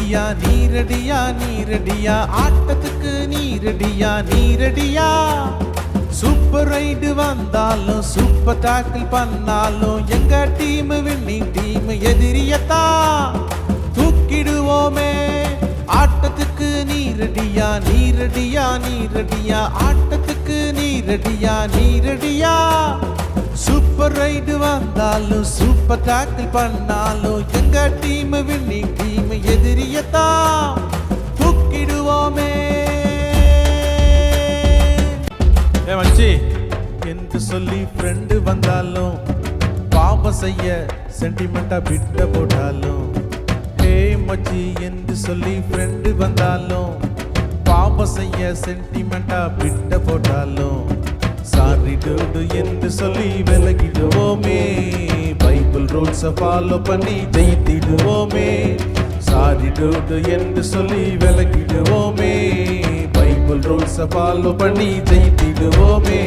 நீரடியா நீரடியா ஆட்டத்துக்கு நீரடியா நீரடியா சூப்பர் ரைடு வந்தாலும் சூப்பர் டாக்கிள் பண்ணாலும் எங்க டீம் வின்னிங் டீம் எதிரியத்தா தூக்கிடுவோமே ஆட்டத்துக்கு நீரடியா நீரடியா நீரடியா ஆட்டத்துக்கு நீரடியா நீரடியா சூப்பர் ரைடு வந்தாலும் சூப்பர் டாக்கிள் பண்ணாலும் எங்க டீம் வின்னிங் டீம் எதிரியத்தா தூக்கிடுவோமே மச்சி என்று சொல்லி ஃப்ரெண்டு வந்தாலும் பாவம் செய்ய சென்டிமெண்டா விட்ட போட்டாலும் மச்சி என்று சொல்லி ஃப்ரெண்டு வந்தாலும் பாவம் செய்ய சென்டிமெண்டா விட்ட போட்டாலும் சாரி டூடு என்று சொல்லி விலகிடுவோமே பைபிள் ரூல்ஸை ஃபாலோ பண்ணி ஜெயித்திடுவோமே சாரி டூடு என்று சொல்லி விலகிடுவோமே பைபிள் ரூல்ஸை ஃபாலோ பண்ணி ஜெயித்திடுவோமே